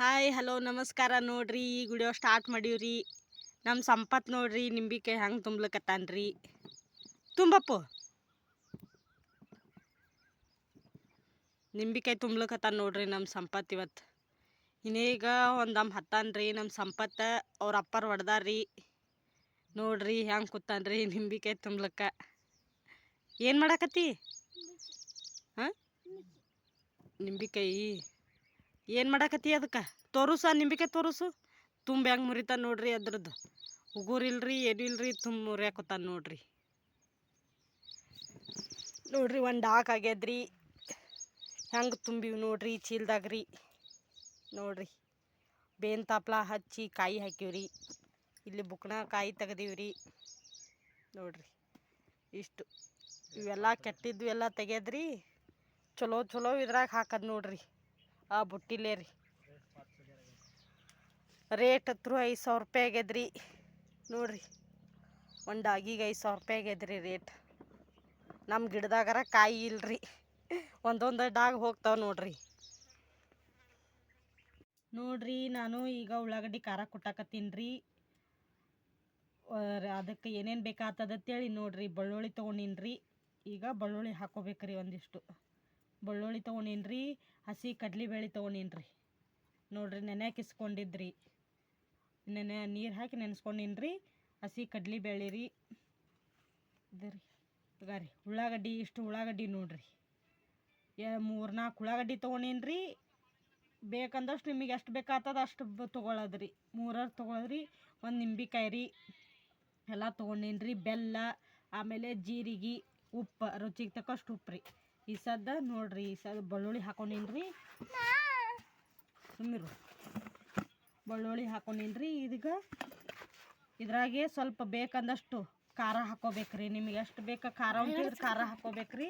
Hi hello ನಮಸ್ಕಾರ. ನೋಡ್ರಿ ಈ ವಿಡಿಯೋ ಸ್ಟಾರ್ಟ್ ಮಾಡೀವ್ರಿ. ನಮ್ಮ ಸಂಪತ್ ನೋಡ್ರಿ ನಿಂಬಿಕಾಯಿ ಹಂಗೆ ತುಂಬ್ಲಕತ್ತಾನ್ರಿ. ತುಂಬಪ್ಪು ನಿಂಬಿಕಾಯಿ ತುಂಬ್ಲಕತ್ತಾನ ನೋಡ್ರಿ ನಮ್ಮ ಸಂಪತ್. ಇವತ್ತು ಇನ್ನೀಗ ಒಂದಮ್ಮ ಹತ್ತಾನ್ರಿ ನಮ್ಮ ಸಂಪತ್ತ. ಅವ್ರ ಅಪ್ಪರು ಹೊಡೆದಾರ್ರಿ. ನೋಡ್ರಿ ಹೆಂಗೆ ಕೂತಾನ್ರಿ ನಿಂಬಿಕಾಯಿ ತುಂಬ್ಲಕ್ಕ. ಏನು ಮಾಡಾಕತ್ತಿ? ಹಾಂ, ನಿಂಬಿಕಾಯಿ ಏನು ಮಾಡಾಕತ್ತಿ? ಅದಕ್ಕೆ ತೋರಿಸು, ನಿಂಬಿಕಾಯಿ ತೋರಿಸು. ತುಂಬ ಹೆಂಗೆ ಮುರಿತಾನೆ ನೋಡ್ರಿ. ಅದ್ರದ್ದು ಉಗುರಿಲ್ರಿ ಏನು ಇಲ್ರಿ, ತುಂಬ ಮುರಿಯಾಕತ್ತಾನ ನೋಡ್ರಿ. ನೋಡ್ರಿ ಒಂದು ಡಾಕ್ ಆಗ್ಯದ್ರಿ. ಹೆಂಗೆ ತುಂಬಿವಿ ನೋಡ್ರಿ ಚೀಲ್ದಾಗ್ರಿ. ನೋಡ್ರಿ ಬೇನ್ ತಾಪ್ಲ ಹಚ್ಚಿ ಕಾಯಿ ಹಾಕಿವ್ರಿ. ಇಲ್ಲಿ ಬುಕ್ನ ಕಾಯಿ ತೆಗ್ದೀವ್ರಿ. ನೋಡ್ರಿ ಇಷ್ಟು ಇವೆಲ್ಲ ಕೆಟ್ಟಿದ್ವು ಎಲ್ಲ ತೆಗ್ಯದ್ರಿ. ಚಲೋ ಚಲೋ ಇದ್ರಾಗ ಹಾಕದ್ ನೋಡ್ರಿ. ಆ ಬುಟ್ಟಿಲೇ ರೀ. ರೇಟ್ ಹತ್ರ 5,000 ರೂಪಾಯಿ ಆಗ್ಯದ್ರಿ. ನೋಡ್ರಿ ಒಂದು ಡಾಗಿಗೆ 5,000 ರೂಪಾಯಿ ಆಗ್ಯದ್ರಿ ರೇಟ್. ನಮ್ಮ ಗಿಡದಾಗಾರ ಕಾಯಿ ಇಲ್ರಿ, ಒಂದೊಂದು ಡಾಗ್ ಹೋಗ್ತಾವೆ ನೋಡ್ರಿ. ನೋಡ್ರಿ ನಾನು ಈಗ ಉಳ್ಳಾಗಡ್ಡಿ ಖಾರ ಕುಟ್ಟಾಕತ್ತೀನಿ ರೀ. ಅದಕ್ಕೆ ಏನೇನು ಬೇಕಾಗ್ತದಂತೇಳಿ ನೋಡ್ರಿ. ಬೆಳ್ಳುಳ್ಳಿ ತೊಗೊಂಡಿನ್ರಿ. ಈಗ ಬೆಳ್ಳುಳ್ಳಿ ಹಾಕೋಬೇಕ್ರಿ. ಒಂದಿಷ್ಟು ಬೆಳ್ಳುಳ್ಳಿ ತೊಗೊಂಡಿನ್ರಿ. ಹಸಿ ಕಡ್ಲಿಬೇಳೆ ತೊಗೊಂಡಿನ್ರಿ. ನೋಡ್ರಿ ನೆನೆಕಿಸ್ಕೊಂಡಿದ್ರಿ. ನೀರು ಹಾಕಿ ನೆನೆಸ್ಕೊಂಡಿನ್ರಿ. ಹಸಿ ಕಡ್ಲಿಬೇಳೆ ರೀ. ಇದು ರೀ ಈಗ ರೀ ಉಳ್ಳಾಗಡ್ಡಿ. ಇಷ್ಟು ಉಳ್ಳಾಗಡ್ಡಿ ನೋಡ್ರಿ. 3-4 ಉಳ್ಳಾಗಡ್ಡಿ ತೊಗೊಂಡಿನ್ರಿ. ಬೇಕಂದಷ್ಟು ನಿಮಗೆ ಎಷ್ಟು ಬೇಕಾಗ್ತದ ಅಷ್ಟು ತೊಗೊಳದ್ರಿ. 3 ತೊಗೊಳದ್ರಿ. ಒಂದು ನಿಂಬಿಕಾಯಿ ರೀ ಎಲ್ಲ ತೊಗೊಂಡಿನ್ರಿ. ಬೆಲ್ಲ, ಆಮೇಲೆ ಜೀರಿಗೆ, ಉಪ್ಪು, ರುಚಿಗೆ ತಕ್ಕಷ್ಟು ಉಪ್ಪು ರೀ. ಈ ಸದ್ದ ನೋಡ್ರಿ, ಈ ಸದ್ದ ಬೆಳ್ಳುಳ್ಳಿ ಹಾಕೊಂಡಿನ್ರಿ. ಸುಮ್ಮಿರು. ಬೆಳ್ಳುಳ್ಳಿ ಹಾಕೊಂಡಿನ್ರಿ. ಇದೀಗ ಇದ್ರಾಗೆ ಸ್ವಲ್ಪ ಬೇಕಂದಷ್ಟು ಖಾರ ಹಾಕೋಬೇಕ್ರಿ. ನಿಮಗೆ ಎಷ್ಟು ಬೇಕು ಖಾರ ಅಂತಿದ್ರೆ ಖಾರ ಹಾಕೋಬೇಕ್ರಿ.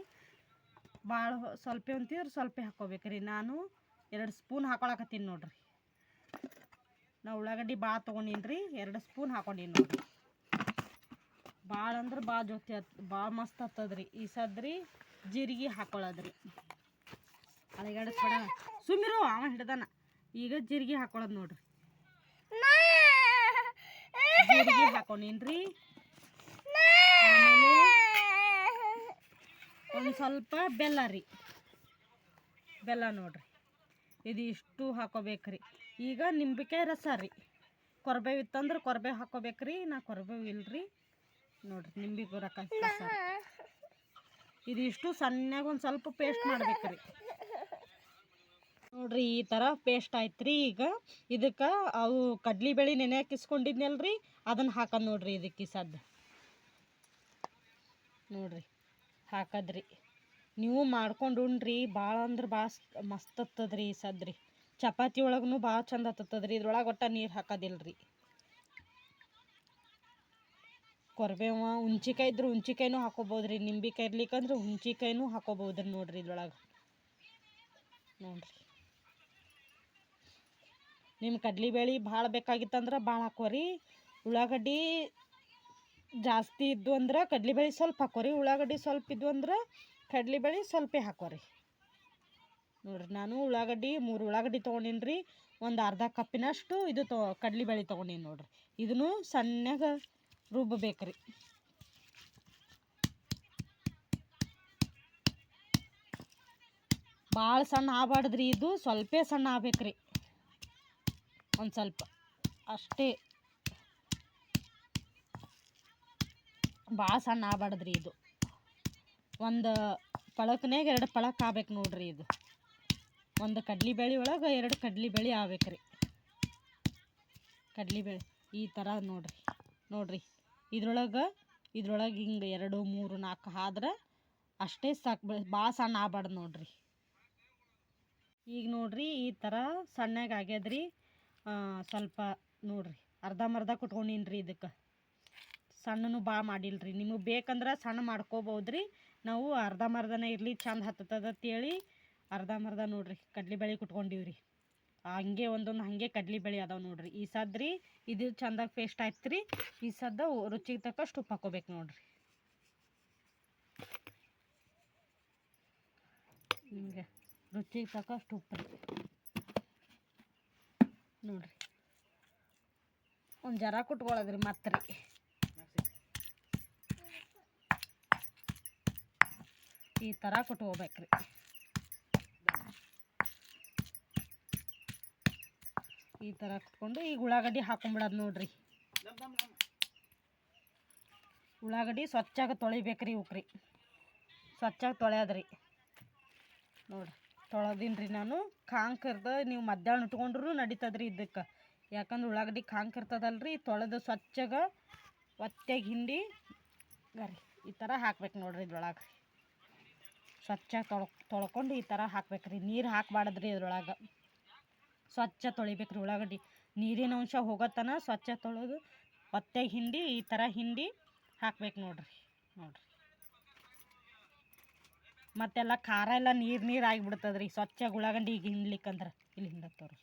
ಭಾಳ ಸ್ವಲ್ಪ ಅಂತಿದ್ರೆ ಸ್ವಲ್ಪ ಹಾಕೋಬೇಕ್ರಿ. ನಾನು 2 ಸ್ಪೂನ್ ಹಾಕೊಳಕತ್ತೀನಿ ನೋಡ್ರಿ. ನಾವು ಉಳ್ಳಾಗಡ್ಡಿ ಭಾಳ ತೊಗೊಂಡಿನ್ರಿ. 2 ಸ್ಪೂನ್ ಹಾಕೊಂಡೀನಿ ನೋಡ್ರಿ. ಭಾಳ ಅಂದ್ರೆ ಭಾಳ ಜೊತೆ ಭಾಳ ಮಸ್ತ್ ಹತ್ತದ್ರಿ. ಈ ಸದ್ರಿ ಜೀರಿಗೆ ಹಾಕೊಳ್ಳೋದ್ರಿ. ಅಲ್ಲಿಗಡೆ ಕೊಡ ಸುಮ್ಮಿರು, ಅವ ಹಿಡ್ದಾನ. ಈಗ ಜೀರಿಗೆ ಹಾಕೊಳ್ಳೋದು ನೋಡ್ರಿ. ಜೀರಿಗೆ ಹಾಕೊಂಡಿನ್ರಿ. ಆಮೇಲೆ ಒಂದು ಸ್ವಲ್ಪ ಬೆಲ್ಲ ರೀ. ಬೆಲ್ಲ ನೋಡ್ರಿ. ಇದು ಇಷ್ಟು ಹಾಕೋಬೇಕ್ರಿ. ಈಗ ನಿಂಬಿಕಾಯಿ ರಸ ರೀ. ಕೊರ್ಬೇವು ಇತ್ತಂದ್ರೆ ಕೊರ್ಬೇವು ಹಾಕೋಬೇಕ್ರಿ. ನಾ ಕೊರ್ಬೇವು ಇಲ್ರಿ. ನೋಡ್ರಿ ನಿಂಬಿಕಾಯಿ ರಸ. ಇದು ಇಷ್ಟು ಸಣ್ಣಗೆ ಒಂದು ಸ್ವಲ್ಪ ಪೇಸ್ಟ್ ಮಾಡ್ಬೇಕ್ರಿ. ನೋಡ್ರಿ ಈ ಥರ ಪೇಸ್ಟ್ ಆಯ್ತು ರೀ. ಈಗ ಇದಕ್ಕೆ ಅವು ಕಡ್ಲಿಬೇಳೆ ನೆನೆ ಹಾಕಿಸ್ಕೊಂಡಿದ್ನಲ್ರಿ, ಅದನ್ನು ಹಾಕೋದು ನೋಡ್ರಿ. ಇದಕ್ಕೆ ಸದ್ದು ನೋಡ್ರಿ ಹಾಕದ್ರಿ. ನೀವು ಮಾಡ್ಕೊಂಡು ಉಣ್ರಿ. ಭಾಳ ಅಂದ್ರೆ ಭಾಳ ಮಸ್ತ್ ಹತ್ತದ್ರಿ ಈ ಸದ್ರಿ. ಚಪಾತಿ ಒಳಗೂ ಭಾಳ ಚಂದ ಹತ್ತದ್ರಿ. ಇದ್ರೊಳಗೆ ಒಟ್ಟು ನೀರು ಹಾಕೋದಿಲ್ರಿ. ಕೊರ್ಬೇವ, ಹುಣ್ಚಿಕಾಯಿ ಇದ್ರೆ ಹುಣ್ಚಿಕಾಯಿನೂ ಹಾಕೋಬೋದ್ರಿ. ನಿಂಬಿಕಾಯಿ ಇರ್ಲಿಕ್ಕಂದ್ರೆ ಹುಣ್ಚಿಕಾಯಿನೂ ಹಾಕೋಬೋದ್ರಿ. ನೋಡ್ರಿ ಇದ್ರೊಳಗೆ ನೋಡ್ರಿ. ನಿಮ್ಮ ಕಡ್ಲಿಬೇಳೆ ಭಾಳ ಬೇಕಾಗಿತ್ತಂದ್ರೆ ಭಾಳ ಹಾಕೋರಿ. ಉಳ್ಳಾಗಡ್ಡಿ ಜಾಸ್ತಿ ಇದ್ದು ಅಂದ್ರೆ ಕಡ್ಲಿಬೇಳೆ ಸ್ವಲ್ಪ ಹಾಕೋರಿ. ಉಳ್ಳಾಗಡ್ಡಿ ಸ್ವಲ್ಪ ಇದ್ದು ಅಂದ್ರೆ ಕಡ್ಲಿಬೇಳೆ ಸ್ವಲ್ಪ ಹಾಕೋರಿ. ನೋಡ್ರಿ ನಾನು ಉಳ್ಳಾಗಡ್ಡಿ 3 ಉಳ್ಳಾಗಡ್ಡಿ ತೊಗೊಂಡಿನ್ರಿ. ಒಂದು ಅರ್ಧ ಕಪ್ಪಿನಷ್ಟು ಇದು ಕಡ್ಲಿಬೇಳೆ ತೊಗೊಂಡಿನಿ ನೋಡ್ರಿ. ಇದನ್ನು ಸಣ್ಣಗೆ ರುಬ್ಬಬೇಕ್ರಿ. ಭಾಳ ಸಣ್ಣ ಆಗಬಾರ್ದ್ರಿ. ಇದು ಸ್ವಲ್ಪ ಸಣ್ಣ ಆಗ್ಬೇಕ್ರಿ. ಒಂದು ಸ್ವಲ್ಪ ಅಷ್ಟೇ, ಭಾಳ ಸಣ್ಣ ಆಗಬಾರ್ದ್ರಿ. ಇದು ಒಂದು ಪಳಕ್ನಾಗ 2 ಪಳಕ್ ಆಗ್ಬೇಕು ನೋಡ್ರಿ. ಇದು ಒಂದು ಕಡ್ಲಿಬೇಳೆ ಒಳಗೆ 2 ಕಡ್ಲಿಬೇಳೆ ಆಗ್ಬೇಕ್ರಿ. ಕಡ್ಲಿಬೇಳೆ ಈ ಥರ ನೋಡ್ರಿ. ನೋಡ್ರಿ ಇದ್ರೊಳಗೆ ಹಿಂಗೆ 2, 3, 4 ಆದ್ರೆ ಅಷ್ಟೇ ಸಾಕು. ಭಾಳ ಸಣ್ಣ ಆಗ್ಬಾರ್ದು ನೋಡ್ರಿ. ಈಗ ನೋಡ್ರಿ ಈ ಥರ ಸಣ್ಣಗೆ ಆಗ್ಯದ್ರಿ. ಸ್ವಲ್ಪ ನೋಡ್ರಿ ಅರ್ಧಂಬರ್ಧ ಕುಟ್ಕೊಂಡಿನ್ರಿ. ಇದಕ್ಕೆ ಸಣ್ಣನೂ ಭಾಳ ಮಾಡಿಲ್ರಿ. ನಿಮಗೆ ಬೇಕಂದ್ರೆ ಸಣ್ಣ ಮಾಡ್ಕೋಬೋದ್ರಿ. ನಾವು ಅರ್ಧಂಬರ್ಧನೇ ಇರಲಿ ಚಂದ ಹತ್ತದಂತೇಳಿ ಅರ್ಧಂಬರ್ಧ ನೋಡ್ರಿ ಕಡ್ಲಿಬೇಳೆ ಕುಟ್ಕೊಂಡಿವ್ರಿ. ಹಂಗೆ ಒಂದೊಂದು ಹಾಗೆ ಕಡ್ಲಿಬೇಳೆ ಅದಾವೆ ನೋಡ್ರಿ. ಈ ಸದ್ರಿ ಇದು ಚಂದಾಗಿ ಪೇಸ್ಟ್ ಆಯ್ತು ರೀ. ಈ ಸದ್ದ ರುಚಿಗೆ ತಕ್ಕಷ್ಟು ಉಪ್ಪು ಹಾಕೋಬೇಕು ನೋಡ್ರಿ. ಹಿಂಗೆ ರುಚಿಗೆ ತಕ್ಕಷ್ಟು ಉಪ್ಪು ರೀ. ನೋಡ್ರಿ ಒಂದು ಜರ ಕುಟ್ಕೊಳ್ಳೋದ್ರಿ ಮತ್ತೆ ರೀ ಈ ಥರ ಕುಟ್ಕೋಬೇಕ್ರಿ. ಈ ಥರ ಕುಟ್ಕೊಂಡು ಈಗ ಉಳ್ಳಾಗಡ್ಡಿ ಹಾಕೊಂಬಿಡೋದು ನೋಡ್ರಿ. ಉಳ್ಳಾಗಡ್ಡಿ ಸ್ವಚ್ಛಾಗಿ ತೊಳಿಬೇಕ್ರಿ ಇವಕ್ರಿ. ಸ್ವಚ್ಛಾಗಿ ತೊಳೆಯೋದ್ರಿ ನೋಡ್ರಿ. ತೊಳೆದೀನಿ ನಾನು. ಕಾಂಕ್ ಇರ್ತದೆ, ನೀವು ಮಧ್ಯಾಹ್ನ ಇಟ್ಕೊಂಡ್ರೂ ನಡೀತದ್ರಿ ಇದಕ್ಕೆ. ಯಾಕಂದ್ರೆ ಉಳ್ಳಾಗಡ್ಡಿ ಕಾಂಕ್ ಇರ್ತದಲ್ರಿ. ತೊಳೆದು ಸ್ವಚ್ಛಗೆ ಒತ್ತೆಗೆ ಹಿಂಡಿ ಗರಿ ಈ ಥರ ಹಾಕ್ಬೇಕು ನೋಡ್ರಿ. ಇದ್ರೊಳಗೆ ಸ್ವಚ್ಛ ತೊಳ್ಕೊಂಡು ಈ ಥರ ಹಾಕ್ಬೇಕ್ರಿ. ನೀರು ಹಾಕಬಾರ್ದ್ರಿ ಇದ್ರೊಳಗೆ. ಸ್ವಚ್ಛ ತೊಳಿಬೇಕ್ರಿ ಉಳ್ಳಾಗಡ್ಡಿ. ನೀರಿನ ಅಂಶ ಹೋಗೋತನ ಸ್ವಚ್ಛ ತೊಳೆದು ಒತ್ತೆಗೆ ಹಿಂಡಿ ಈ ಥರ ಹಿಂಡಿ ಹಾಕ್ಬೇಕು ನೋಡ್ರಿ. ಮತ್ತೆಲ್ಲ ಖಾರ ಎಲ್ಲ ನೀರು ಆಗಿಬಿಡ್ತದ್ರಿ ಸ್ವಚ್ಛ ಉಳ್ಳಾಗಡ್ಡಿ ಈಗ ಹಿಂಡ್ಲಿಕ್ಕಂದ್ರೆ. ಇಲ್ಲಿ ಹಿಂಡತ್ತವ್ರಿ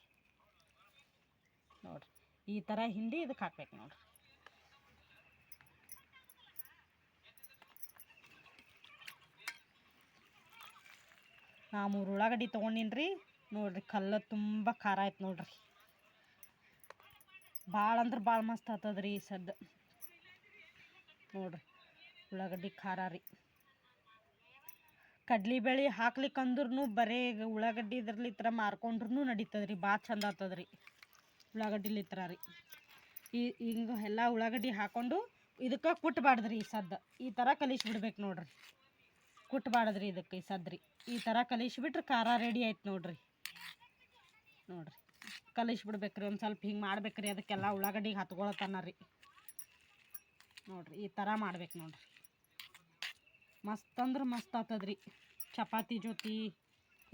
ನೋಡ್ರಿ. ಈ ಥರ ಹಿಂಡಿ ಇದಕ್ಕೆ ಹಾಕ್ಬೇಕು ನೋಡ್ರಿ. ನಾ 3 ಉಳ್ಳಾಗಡ್ಡಿ ತೊಗೊಂಡಿನಿ ರೀ ನೋಡ್ರಿ. ಕಲ್ಲು ತುಂಬ ಖಾರ ಆಯ್ತು ನೋಡ್ರಿ. ಭಾಳ ಅಂದ್ರೆ ಭಾಳ ಮಸ್ತ್ ಆಗ್ತದ್ರಿ ಈ ಸದ್ದು ನೋಡ್ರಿ. ಉಳ್ಳಾಗಡ್ಡಿ ಖಾರ ರೀ. ಕಡ್ಲಿಬೇಳೆ ಹಾಕ್ಲಿಕ್ಕಂದ್ರೂ ಬರೀ ಉಳ್ಳಾಗಡ್ಡಿ ಇದ್ರಲ್ಲಿ ಥರ ಮಾರ್ಕೊಂಡ್ರೂ ನಡೀತದ್ರಿ. ಭಾಳ ಚಂದ ಆಗ್ತದ್ರಿ ಉಳ್ಳಾಗಡ್ಡಿಲಿ ಥರ ರೀ. ಹಿಂಗೆ ಎಲ್ಲ ಉಳ್ಳಾಗಡ್ಡಿ ಹಾಕ್ಕೊಂಡು ಇದಕ್ಕೆ ಕುಟ್ಬಾರ್ದ್ರಿ ಈ ಸದ್ದು. ಈ ಥರ ಕಲಿಸ್ಬಿಡ್ಬೇಕು ನೋಡ್ರಿ. ಕುಟ್ಬಾರ್ದ್ರಿ ಇದಕ್ಕೆ ಈ ಸದ್ರಿ. ಈ ಥರ ಕಲಿಸ್ಬಿಟ್ರೆ ಖಾರ ರೆಡಿ ಆಯ್ತು ನೋಡ್ರಿ. ಕಲಿಸ್ಬಿಡ್ಬೇಕ್ರಿ. ಒಂದು ಸ್ವಲ್ಪ ಹಿಂಗೆ ಮಾಡ್ಬೇಕ್ರಿ. ಅದಕ್ಕೆಲ್ಲ ಉಳ್ಳಾಗಡ್ಡಿಗೆ ಹತ್ಕೊಳತನ ರೀ ನೋಡ್ರಿ. ಈ ಥರ ಮಾಡ್ಬೇಕು ನೋಡ್ರಿ. ಮಸ್ತ್ ಅಂದ್ರೆ ಮಸ್ತ್ ಆಗ್ತದ್ರಿ. ಚಪಾತಿ ಜೊತೆ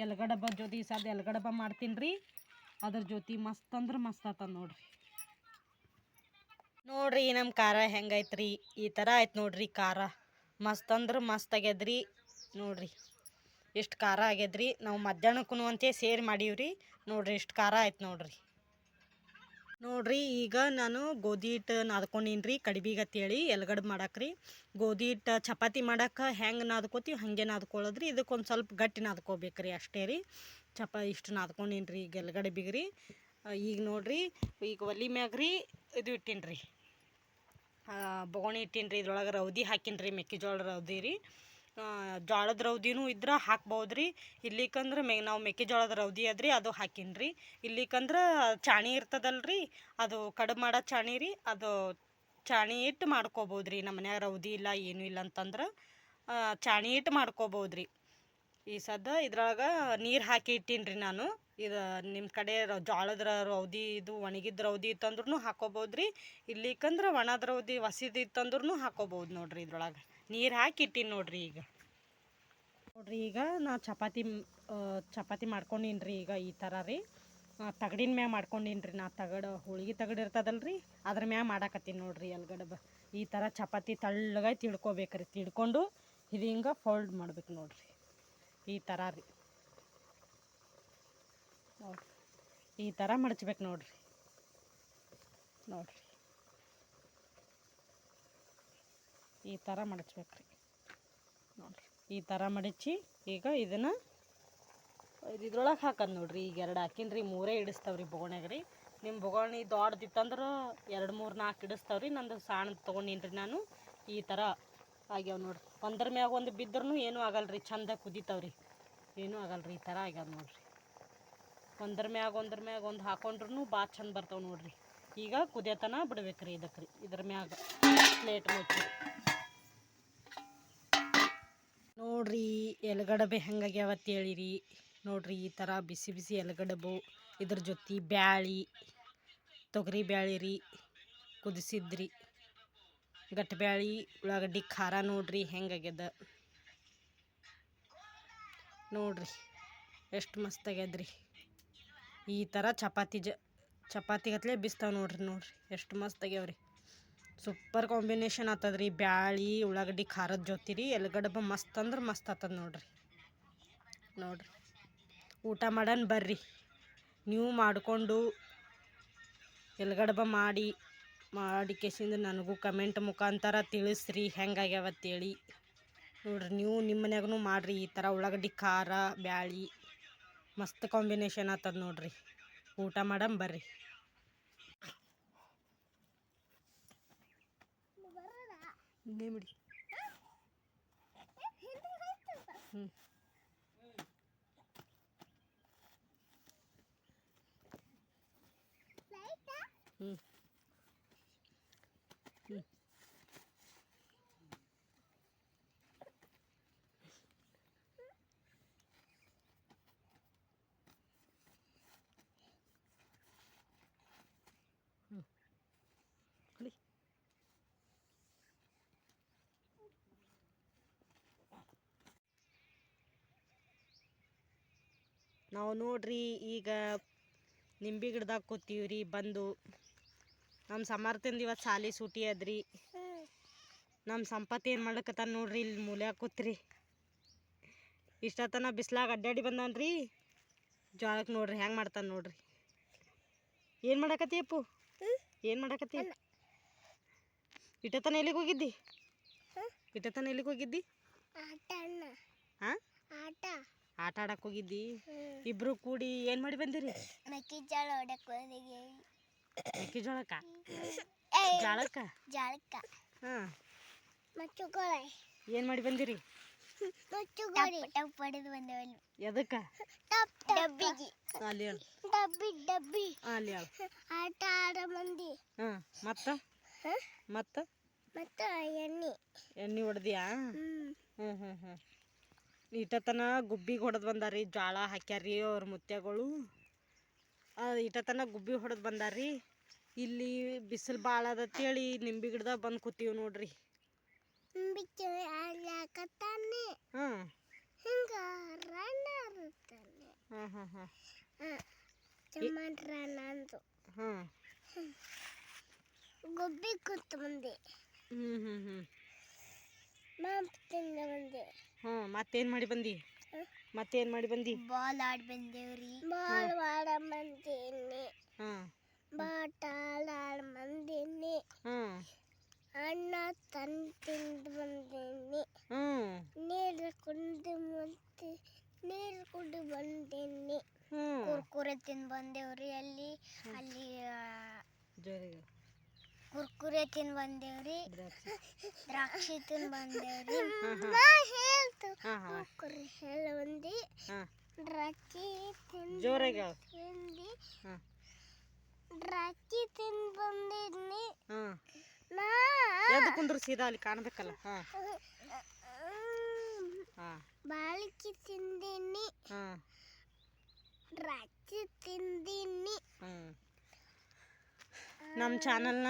ಎಲ್ಗಡಬ್ಬ ಜೊತೆ ಸದ್ದು ಎಲ್ಗಡಬ್ಬ ಮಾಡ್ತೀನಿ ರೀ. ಅದ್ರ ಜೊತೆ ಮಸ್ತ್ ಅಂದ್ರೆ ಮಸ್ತ್ ಆಗ್ತದೆ ನೋಡ್ರಿ. ನೋಡ್ರಿ ನಮ್ಮ ಖಾರ ಹೆಂಗೈತ್ರಿ. ಈ ಥರ ಆಯ್ತು ನೋಡ್ರಿ ಖಾರ. ಮಸ್ತ್ ಅಂದ್ರೆ ಮಸ್ತ್ ಆಗ್ಯದ್ರಿ ನೋಡ್ರಿ. ಎಷ್ಟು ಖಾರ ಆಗ್ಯದ್ರಿ. ನಾವು ಮಧ್ಯಾಹ್ನಕ್ಕೂ ಅಂತೇ ಸೇರಿ ಮಾಡೀವ್ರಿ ನೋಡ್ರಿ. ಎಷ್ಟು ಖಾರ ಆಯ್ತು ನೋಡ್ರಿ. ಈಗ ನಾನು ಗೋಧಿ ಹಿಟ್ಟು ನಾದ್ಕೊಂಡೀನಿ ರೀ ಕಡಿಬಿಗತ್ತೇಳಿ ಎಲ್ಗಡ್ಬು ಮಾಡಾಕ್ರಿ. ಗೋಧಿ ಹಿಟ್ಟು ಚಪಾತಿ ಮಾಡಕ್ಕೆ ಹೆಂಗೆ ನಾದ್ಕೋತೀವಿ ಹಾಗೆ ನಾದ್ಕೊಳ್ಳೋದ್ರಿ. ಇದಕ್ಕೊಂದು ಸ್ವಲ್ಪ ಗಟ್ಟಿ ನಾದ್ಕೋಬೇಕ್ರಿ ಅಷ್ಟೇ ರೀ. ಇಷ್ಟು ನಾದ್ಕೊಂಡೀನಿ ರೀ ಈಗ ಎಲ್ಗಡ್ಬಿಗೆ ರೀ. ಈಗ ನೋಡ್ರಿ ಈಗ ಒಲೆ ಮ್ಯಾಗ ರೀ ಇದು ಇಟ್ಟೀನಿ ರೀ. ಬೊಗಣಿ ಇಟ್ಟೀನಿ ರೀ. ಇದ್ರೊಳಗೆ ರೌದಿ ಹಾಕೀನಿ ರೀ. ಮೆಕ್ಕೆಜೋಳ ರೌದಿ ರೀ. ಜೋಳದ ರೌದಿನೂ ಇದ್ರೆ ಹಾಕ್ಬೋದ್ರಿ. ಇಲ್ಲಿಕಂದ್ರೆ ನಾವು ಮೆಕ್ಕೆಜೋಳದ ರೌದಿ ಅದ್ರಿ ಅದು ಹಾಕೀನಿ ರೀ. ಇಲ್ಲಿಕಂದ್ರೆ ಚಾಣಿ ಇರ್ತದಲ್ರಿ, ಅದು ಕಡುಬು ಮಾಡೋ ಚಾಣಿ ರೀ. ಅದು ಚಾಣಿ ಇಟ್ಟು ಮಾಡ್ಕೋಬೋದ್ರಿ. ನಮ್ಮ ಮನ್ಯಾಗ ರೌದಿ ಇಲ್ಲ ಏನೂ ಇಲ್ಲ ಅಂತಂದ್ರೆ ಚಾಣಿ ಇಟ್ಟು ಮಾಡ್ಕೋಬೋದ್ರಿ. ಈ ಸದ್ದ ಇದ್ರೊಳಗೆ ನೀರು ಹಾಕಿ ಇಟ್ಟೀನಿ ರೀ ನಾನು. ಇದು ನಿಮ್ಮ ಕಡೆ ಜೋಳದ ರೌದಿ ಇದು ಒಣಗಿದ ರೌದಿ ಇತ್ತಂದ್ರೂ ಹಾಕೋಬೋದ್ರಿ. ಇಲ್ಲಿಕಂದ್ರೆ ಒಣದ ರೌದಿ ಹಸಿದು ಇತ್ತಂದ್ರೂ ಹಾಕೋಬೋದು ನೋಡ್ರಿ. ಇದ್ರೊಳಗೆ ನೀರು ಹಾಕಿ ಇಟ್ಟೀನಿ ನೋಡ್ರಿ. ಈಗ ನೋಡ್ರಿ ಈಗ ನಾ ಚಪಾತಿ ಮಾಡ್ಕೊಂಡೀನಿ ರೀ. ಈಗ ಈ ಥರ ರೀ ತಗಡಿನ ಮ್ಯಾಗ ಮಾಡ್ಕೊಂಡೀನಿ ರೀ. ನಾ ಹೋಳಿಗೆ ತಗಡು ಇರ್ತದಲ್ರಿ ಅದ್ರ ಮ್ಯಾಗ ಮಾಡಾಕತ್ತೀನಿ ನೋಡ್ರಿ. ಎಲ್ಗಡಬ ಈ ಥರ ಚಪಾತಿ ತಳ್ಳಗಾಗಿ ತಿಳ್ಕೊಬೇಕ್ರಿ. ತಿಳ್ಕೊಂಡು ಇದು ಹಿಂಗೆ ಫೋಲ್ಡ್ ಮಾಡ್ಬೇಕು ನೋಡ್ರಿ. ಈ ಥರ ರೀ ನೋಡ್ರಿ. ಈ ಥರ ಮಡಚ್ಬೇಕು ನೋಡ್ರಿ. ಈ ಥರ ಮಡಚ್ಬೇಕ್ರಿ ನೋಡ್ರಿ. ಈ ಥರ ಮಡಚಿ ಈಗ ಇದನ್ನು ಇದ್ರೊಳಗೆ ಹಾಕೋದು ನೋಡ್ರಿ. ಈಗ 2 ಹಾಕೀನಿ ರೀ. 3 ಇಡಿಸ್ತಾವ್ರಿ ಬೊಗಣ್ಯಾಗ ರೀ. ನಿಮ್ಮ ಬೊಗಣಿ ದೊಡ್ಡದಿತ್ತಂದ್ರೆ 2, 3, 4 ಇಡಿಸ್ತಾವ್ರಿ. ನಂದು ಸಣ್ಣದು ತೊಗೊಂಡೀನಿ ರೀ ನಾನು. ಈ ಥರ ಆಗ್ಯಾವ ನೋಡ್ರಿ. ಒಂದ್ರ ಮ್ಯಾಗ ಒಂದು ಬಿದ್ದರೂ ಏನೂ ಆಗಲ್ರಿ. ಚಂದ ಕುದಿತಾವ್ರಿ, ಏನೂ ಆಗಲ್ರಿ. ಈ ಥರ ಆಗ್ಯಾವ ನೋಡ್ರಿ. ಒಂದ್ರ ಮ್ಯಾಗ ಒಂದು ಹಾಕೊಂಡ್ರೂ ಭಾಳ ಚಂದ ಬರ್ತಾವೆ ನೋಡ್ರಿ. ಈಗ ಕುದಿಯತನ ಬಿಡ್ಬೇಕ್ರಿ ಇದಕ್ಕೆ ರೀ. ಇದ್ರ ಮ್ಯಾಗ ಪ್ಲೇಟ್ ಮುಚ್ಚಿ ನೋಡ್ರಿ ಎಲ್ಗಡಬೆ ಹೆಂಗಾಗ್ಯಾವ ಅಂತೇಳಿರಿ ನೋಡ್ರಿ. ಈ ಥರ ಬಿಸಿ ಬಿಸಿ ಎಲ್ಗಡಬು ಇದ್ರ ಜೊತೆ ಬ್ಯಾಳಿ ತೊಗರಿ ಬ್ಯಾಳಿ ರೀ ಕುದಿಸಿದ್ರಿ. ಗಟ್ಬ್ಯಾಳಿ ಉಳ್ಳಾಗಡ್ಡಿ ಖಾರ ನೋಡ್ರಿ ಹೆಂಗಾಗ್ಯದ ನೋಡ್ರಿ. ಎಷ್ಟು ಮಸ್ತ್ ಆಗ್ಯದ್ರಿ. ಈ ಥರ ಚಪಾತಿಗತ್ಲೆ ಬಿಸ್ತಾವ ನೋಡ್ರಿ. ಎಷ್ಟು ಮಸ್ತ್ ಆಗ್ಯಾವ್ರಿ. ಸೂಪರ್ ಕಾಂಬಿನೇಷನ್ ಆಗ್ತದ್ರಿ ಬ್ಯಾಳಿ ಉಳ್ಳಾಗಡ್ಡಿ ಖಾರದ ಜೊತೆ ರೀ. ಎಲ್ಗಡಬ ಮಸ್ತ್ ಅಂದ್ರೆ ಮಸ್ತ್ ಆಗ್ತದ ನೋಡ್ರಿ. ಊಟ ಮಾಡೋಣ ಬರ್ರಿ. ನೀವು ಮಾಡಿಕೊಂಡು ಎಲ್ಗಡಬ ಮಾಡಿ ಕೇಸಿಂದ ನನಗೂ ಕಮೆಂಟ್ ಮುಖಾಂತರ ತಿಳಿಸ್ರಿ ಹೆಂಗಾಗ್ಯಾವ ಅಂತೇಳಿ ನೋಡ್ರಿ. ನೀವು ನಿಮ್ಮ ಮನ್ಯಾಗೂ ಮಾಡಿರಿ ಈ ಥರ ಉಳ್ಳಾಗಡ್ಡಿ ಖಾರ ಬ್ಯಾಳಿ ಮಸ್ತ್ ಕಾಂಬಿನೇಷನ್ ಆಗ್ತದ ನೋಡ್ರಿ. ಊಟ ಮಾಡೋಣ ಬರ್ರಿ. ಹಿಂಗೆ ಬಿಡಿ. ಹ್ಞೂ ಹ್ಞೂ ಹ್ಞೂ ಕುಡಿ. ನಾವು ನೋಡ್ರಿ ಈಗ ನಿಂಬೆ ಗಿಡದಾಗ ಕೂತೀವ್ರಿ. ಬಂದು ನಮ್ಮ ಸಮರ್ಥಿಂದ ಇವತ್ತು ಸಾಲಿ ಸೂಟಿ ಅದ್ರಿ. ನಮ್ಮ ಸಂಪತ್ತು ಏನು ಮಾಡ್ಲಕತ್ತಾನ ನೋಡ್ರಿ, ಇಲ್ಲಿ ಮೂಲ್ಯಾಗ ಕೂತ್ರಿ. ಇಷ್ಟತನ ಬಿಸ್ಲಾಗ ಅಡ್ಡಾಡಿ ಬಂದಾನ್ರಿ. ಜೋಳಕ್ಕೆ ನೋಡ್ರಿ ಹೆಂಗೆ ಮಾಡ್ತಾನೆ ನೋಡ್ರಿ. ಏನು ಮಾಡಕತ್ತಿ ಅಪ್ಪು? ಏನು ಮಾಡಕತ್ತಿ? ಇಟ್ಟತನ ಎಲ್ಲಿಗೆ ಹೋಗಿದ್ದಿ? ಇಟ್ಟತನ ಎಲ್ಲಿಗೆ ಹೋಗಿದ್ದಿ? ಹಾಂ, ಆಟ ಆಡಕ್ಕೆ ಹೋಗಿದ್ದಿ. ಇಬ್ರು ಕೂಡಿ ಏನು ಮಾಡಿ ಬಂದಿರಿ? ಮೆಕ್ಕೆಜೋಳ ಹೊಡಕ್ಕೆ ಹೋಗಿದ್ವಿ. ಮೆಕ್ಕೆಜೋಳಕ್ಕ ಜಾಳಕ್ಕ ಹಾಂ. ಏನು ಮಾಡಿ ಬಂದಿರಿ? ಟಪ್ ಹೊಡೆದು ಬಂದೇವಲ್ಲಿ. ಎದಕ್ಕೆ? ಡಬ್ಬಿಗೆ. ಅಲ್ಲಿ ಹೇಳು. ಡಬ್ಬಿ ಅಲ್ಲಿ ಹೇಳು. ಆಟ ಆಡೋ ಮಂದಿ. ಹಾಂ, ಮತ್ತು ಮತ್ತು ಎಣ್ಣೆ ಹೊಡೆದಿಯಾ? ಹ್ಞೂ ಹ್ಞೂ ಹ್ಞೂ. ಇಟ್ಟತನ ಗುಬ್ಬಿಗೆ ಹೊಡೆದು ಬಂದಾರಿ. ಜೋಳ ಹಾಕ್ಯಾರಿ ಅವ್ರ ಮುತ್ಯಗಳು. ಇಟ್ಟತನ ಗುಬ್ಬಿ ಹೊಡೆದು ಬಂದಾರಿ. ಇಲ್ಲಿ ಬಿಸಿಲು ಭಾಳ ಅದಂತೇಳಿ ನಿಂಬೆ ಗಿಡದಾಗ ಬಂದು ಕೂತೀವಿ ನೋಡ್ರಿ. ಹಾಂ ಹಾಂ ಹಾಂ ಹಾಂ ಹಾಂ. ಗುಬ್ಬಿ ಕೂತು ಬಂದೆ. ಹ್ಞೂ ಹ್ಞೂ ಹ್ಞೂ ಬಂದೆ. ಹ್ಞೂ. ಮತ್ತೇನು ಮಾಡಿ ಬಂದಿ? ಮತ್ತೇನು ಮಾಡಿ ಬಂದಿ? ಬಾಲ್ ಆಡಿ ಬಂದೇವ್ರಿ. ಬಾಲ್ ಆಡ ಬಂದೇನಿ. ಹಾಂ. ಬಾಟ ಆಡ ಬಂದೇನಿ. ಹಾಂ. ಅಣ್ಣ ತಿಂದು ಬಂದೇನಿ. ಹ್ಞೂ. ನೀರು ಕುಡಿದು ಬಂದೇನಿ. ಕುರ್ಕುರೆ ತಿಂದು ಬಂದೇವ್ರಿ. ಅಲ್ಲಿ ಜೋರಿಗೆ ಕುರ್ಕುರೆ ತಿಂದು ಬಂದೇವ್ರಿ. ದ್ರಾಕ್ಷಿ ತಿಂದು ಬಂದೇವ್ರಿ. ಕುರ್ಕುರೆ ಎಲ್ಲ ಬಂದು ದ್ರಾಕ್ಷಿ ಜೋರಾಗಿ ದ್ರಾಕ್ಷಿ ತಿಂದು ಬಂದಿದ್ನಿ. ಹಾಂ. ಎದ್ದು ಕುಂದ್ರು ಸೀದಾ ಅಲ್ಲಿ ಕಾಣಬೇಕಲ್ಲ. ಹಾಂ ಹಾಂ. ಬಾಳಿಕೆ ತಿಂದೀನಿ. ಹಾಂ. ದ್ರಾಕ್ಷಿ ತಿಂದೀನಿ. ಹ್ಞೂ. ನಮ್ಮ ಚಾನಲ್ನ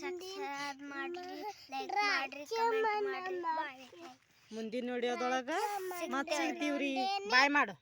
ಸಬ್ಸ್ಕ್ರೈಬ್ ಮಾಡ್ರಿ, ಲೈಕ್ ಮಾಡ್ರಿ, ಕಮೆಂಟ್ ಮಾಡ್ರಿ. ಮುಂದಿನ ವಿಡಿಯೋದೊಳಗೆ ಮತ್ತೆ ಸಿಗ್ತೀವ್ರಿ. ಬಾಯ್ ಮಾಡು.